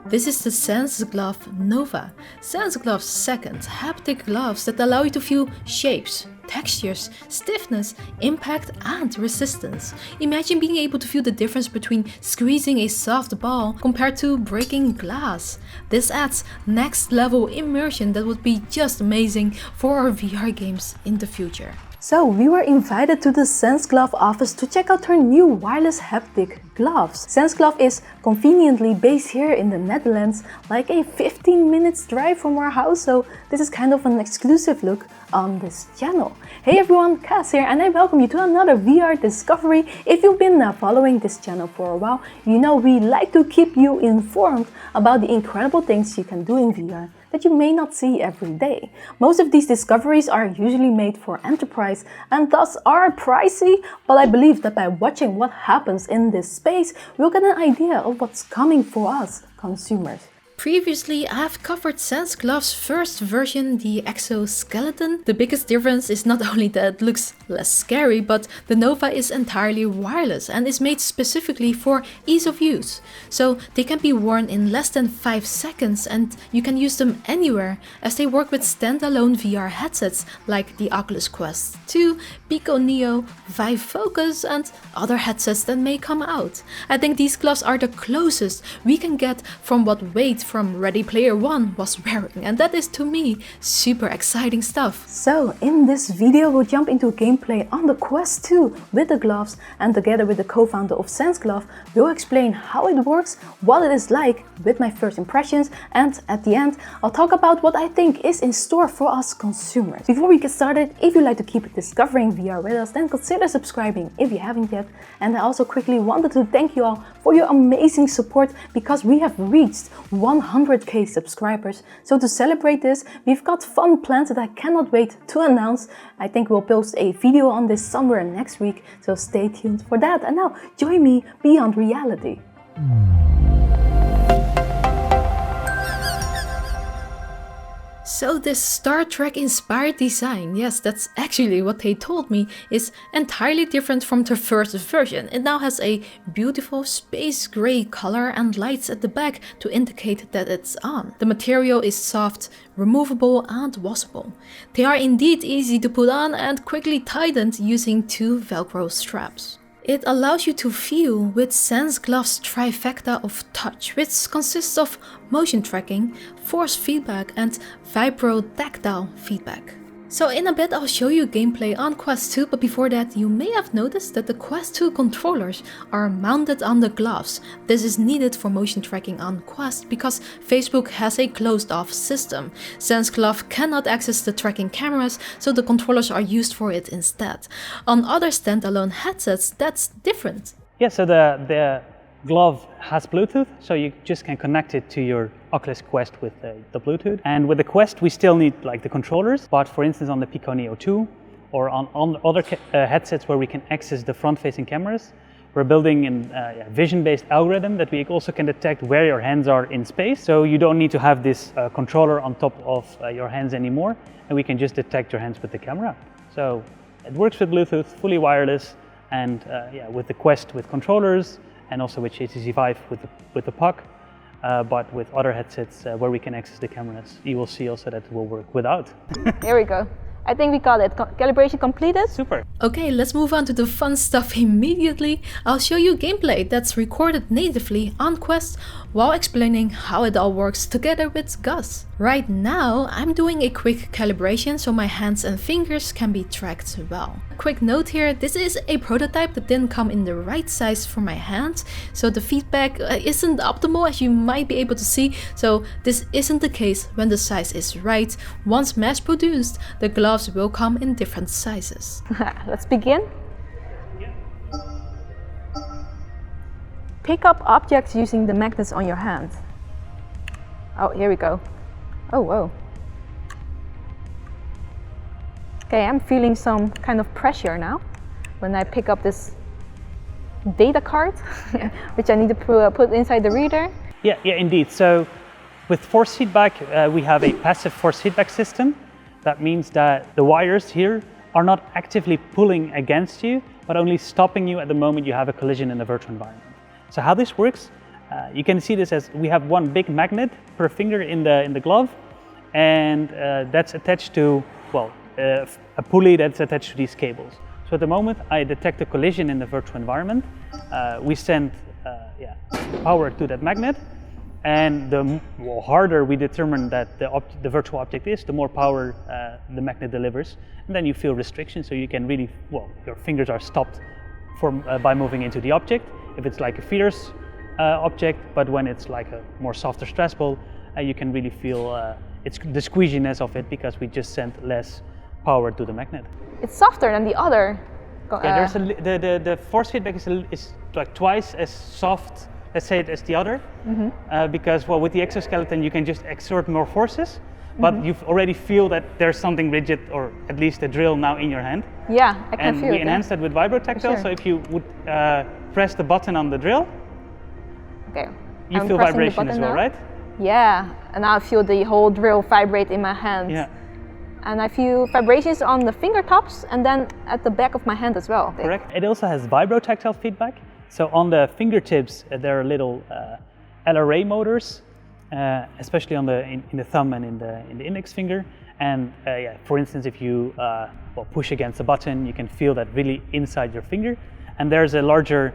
This is the SenseGlove Nova. SenseGlove's second haptic gloves that allow you to feel shapes, textures, stiffness, impact and resistance. Imagine being able to feel the difference between squeezing a soft ball compared to breaking glass. This adds next level immersion that would be just amazing for our VR games in the future. So we were invited to the SenseGlove office to check out her new wireless haptic gloves. SenseGlove is conveniently based here in the Netherlands, like a 15 minutes drive from our house, so this is kind of an exclusive look on this channel. Hey everyone, Cass here, and I welcome you to another VR discovery. If you've been following this channel for a while, you know we like to keep you informed about the incredible things you can do in VR that you may not see every day. Most of these discoveries are usually made for enterprise and thus are pricey, but I believe that by watching what happens in this space, we'll get an idea of what's coming for us consumers. Previously, I've covered SenseGlove's first version, the exoskeleton. The biggest difference is not only that it looks less scary, but the Nova is entirely wireless and is made specifically for ease of use. So they can be worn in less than 5 seconds and you can use them anywhere, as they work with standalone VR headsets like the Oculus Quest 2, Pico Neo, Vive Focus and other headsets that may come out. I think these gloves are the closest we can get from what Wade from Ready Player One was wearing, and that is to me super exciting stuff. So in this video we'll jump into gameplay on the Quest 2 with the gloves, and together with the co-founder of SenseGlove we'll explain how it works, what it is like with my first impressions, and at the end I'll talk about what I think is in store for us consumers. Before we get started, if you'd like to keep discovering VR with us, then consider subscribing if you haven't yet. And I also quickly wanted to thank you all for your amazing support, because we have reached 100k subscribers. So to celebrate this, we've got fun plans that I cannot wait to announce. I think we'll post a video on this somewhere next week, so stay tuned for that. And now join me beyond reality. So this Star Trek inspired design, yes, that's actually what they told me, is entirely different from the first version. It now has a beautiful space gray color and lights at the back to indicate that it's on. The material is soft, removable and washable. They are indeed easy to put on and quickly tightened using 2 Velcro straps. It allows you to feel with SenseGlove's trifecta of touch, which consists of motion tracking, force feedback and Vibrotactile Feedback. So in a bit I'll show you gameplay on Quest 2, but before that you may have noticed that the Quest 2 controllers are mounted on the gloves. This is needed for motion tracking on Quest because Facebook has a closed off system. SenseGlove cannot access the tracking cameras, so the controllers are used for it instead. On other standalone headsets that's different. Yeah, so the glove has Bluetooth, so you just can connect it to your Oculus Quest with the Bluetooth. And with the Quest we still need like the controllers, but for instance on the Pico Neo 2 or on other headsets where we can access the front-facing cameras, we're building a vision-based algorithm that we also can detect where your hands are in space, so you don't need to have this controller on top of your hands anymore, and we can just detect your hands with the camera. So it works with Bluetooth, fully wireless, and with the Quest with controllers, and also with HTC Vive with the puck, but with other headsets where we can access the cameras, you will see also that it will work without. Here we go. I think we got it. Calibration completed. Super. Okay, let's move on to the fun stuff immediately. I'll show you gameplay that's recorded natively on Quest while explaining how it all works together with Gus. Right now, I'm doing a quick calibration so my hands and fingers can be tracked well. Quick note here, this is a prototype that didn't come in the right size for my hands, so the feedback isn't optimal as you might be able to see, so this isn't the case when the size is right. Once mass produced, the gloves will come in different sizes. Let's begin. Pick up objects using the magnets on your hand. Oh, here we go. Oh, whoa. Okay, I'm feeling some kind of pressure now when I pick up this data card, which I need to put inside the reader. Yeah, indeed. So with force feedback, we have a passive force feedback system. That means that the wires here are not actively pulling against you, but only stopping you at the moment you have a collision in the virtual environment. So how this works, You can see this as we have one big magnet per finger in the glove, and that's attached to, well, a pulley that's attached to these cables. So at the moment I detect a collision in the virtual environment, we send power to that magnet, and the harder we determine that the virtual object is, the more power the magnet delivers, and then you feel restriction, so you can really, well, your fingers are stopped by moving into the object, if it's like a fierce object, but when it's like a more softer stress ball, you can really feel it's the squeeziness of it, because we just sent less power to the magnet. It's softer than the other. Yeah, there's the force feedback is like twice as soft, let's say, as the other, because, well, with the exoskeleton you can just exert more forces, but you already feel that there's something rigid, or at least a drill now in your hand. Yeah, I can and feel it. And we enhance that with Vibrotactile, sure. So if you would press the button on the drill, okay, you feel vibration as well, now. right? Yeah, and now I feel the whole drill vibrate in my hand. Yeah. And I feel vibrations on the fingertips and then at the back of my hand as well. Correct. It also has Vibrotactile feedback. So on the fingertips there are little LRA motors, especially on in the thumb and in the index finger. And for instance, if you push against a button, you can feel that really inside your finger. And there's a larger,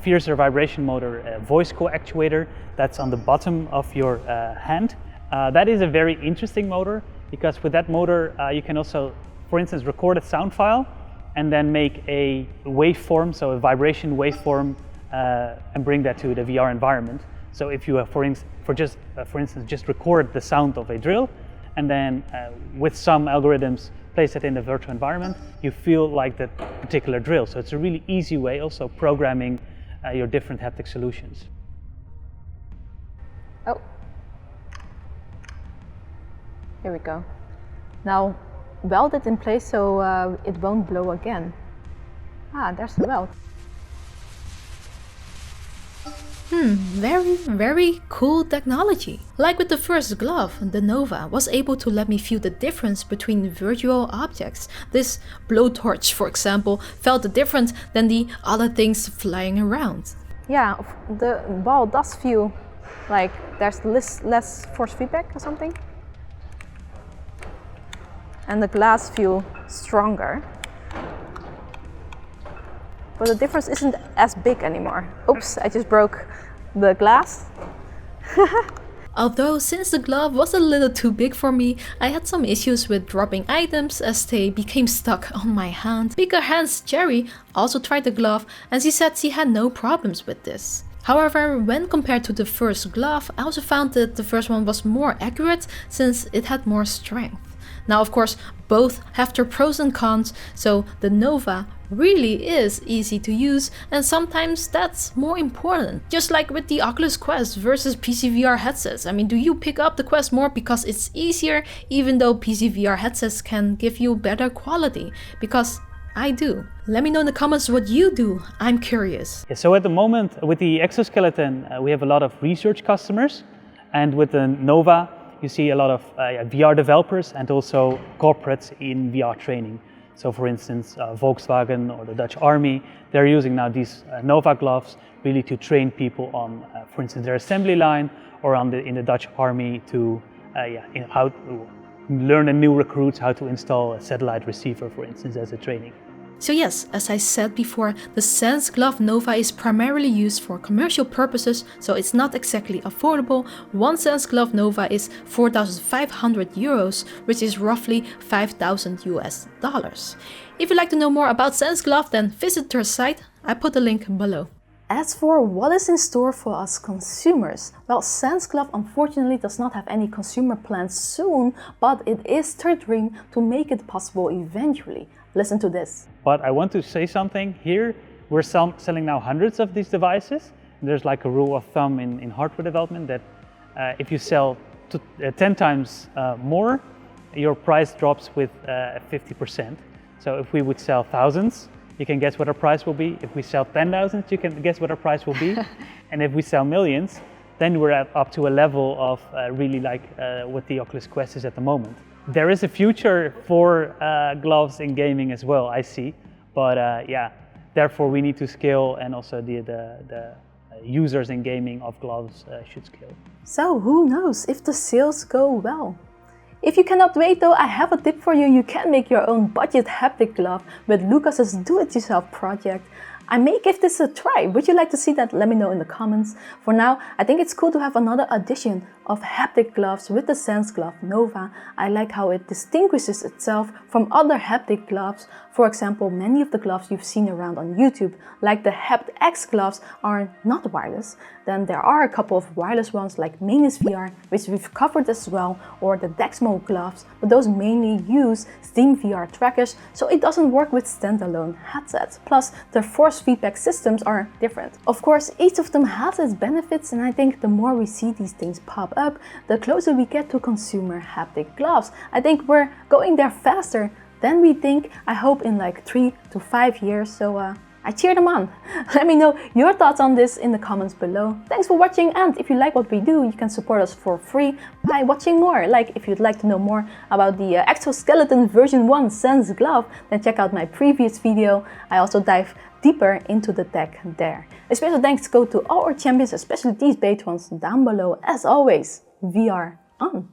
fiercer vibration motor, voice co-actuator, that's on the bottom of your hand. That is a very interesting motor, because with that motor you can also, for instance, record a sound file and then make a waveform, so a vibration waveform, and bring that to the VR environment. So if you, for instance, just record the sound of a drill, and then with some algorithms place it in the virtual environment, you feel like that particular drill. So it's a really easy way also programming your different haptic solutions. Oh. Here we go. Now weld it in place so it won't blow again. Ah, there's the weld. Very, very cool technology. Like with the first glove, the Nova was able to let me feel the difference between virtual objects. This blowtorch, for example, felt different than the other things flying around. Yeah, the ball does feel like there's less force feedback or something. And the glass feels stronger. But the difference isn't as big anymore. Oops, I just broke the glass. Although since the glove was a little too big for me, I had some issues with dropping items as they became stuck on my hand. Bigger Hands Jerry also tried the glove and she said she had no problems with this. However, when compared to the first glove, I also found that the first one was more accurate since it had more strength. Now, of course, both have their pros and cons, so the Nova really is easy to use, and sometimes that's more important. Just like with the Oculus Quest versus PC VR headsets. I mean, do you pick up the Quest more because it's easier, even though PC VR headsets can give you better quality? Because I do. Let me know in the comments what you do. I'm curious. Yeah, so at the moment, with the exoskeleton, we have a lot of research customers, and with the Nova, you see a lot of VR developers and also corporates in VR training. So for instance, Volkswagen or the Dutch Army, they're using now these Nova gloves really to train people on, for instance, their assembly line, or in the Dutch Army to how to learn the new recruits how to install a satellite receiver, for instance, as a training. So yes, as I said before, the SenseGlove Nova is primarily used for commercial purposes, so it's not exactly affordable. One SenseGlove Nova is 4,500 euros, which is roughly $5,000 US. If you'd like to know more about SenseGlove, then visit their site. I put the link below. As for what is in store for us consumers, well, SenseGlove unfortunately does not have any consumer plans soon, but it is their dream to make it possible eventually. Listen to this. But I want to say something here. We're selling now hundreds of these devices. There's like a rule of thumb in hardware development that if you sell 10 times more, your price drops with 50%. So if we would sell thousands, you can guess what our price will be. If we sell 10,000, you can guess what our price will be. And if we sell millions, then we're up to a level of really like what the Oculus Quest is at the moment. There is a future for gloves in gaming as well, I see. But yeah, therefore we need to scale, and also the users in gaming of gloves should scale. So who knows if the sales go well? If you cannot wait though, I have a tip for you. You can make your own budget haptic glove with Lucas's do-it-yourself project. I may give this a try. Would you like to see that? Let me know in the comments. For now, I think it's cool to have another edition of haptic gloves with the SenseGlove Nova. I like how it distinguishes itself from other haptic gloves. For example, many of the gloves you've seen around on YouTube, like the Haptic gloves, are not wireless. Then there are a couple of wireless ones like Manus VR, which we've covered as well, or the Dexmo gloves, but those mainly use Steam VR trackers, so it doesn't work with standalone headsets. Plus, their force feedback systems are different. Of course, each of them has its benefits, and I think the more we see these things pop up, the closer we get to consumer haptic gloves. I think we're going there faster than we think, I hope in like 3 to 5 years, so I cheer them on. Let me know your thoughts on this in the comments below. Thanks for watching, and if you like what we do, you can support us for free by watching more. Like if you'd like to know more about the exoskeleton version 1 SenseGlove, then check out my previous video. I also dive deeper into the tech there. A special thanks go to all our champions, especially these patrons down below. As always, VR on.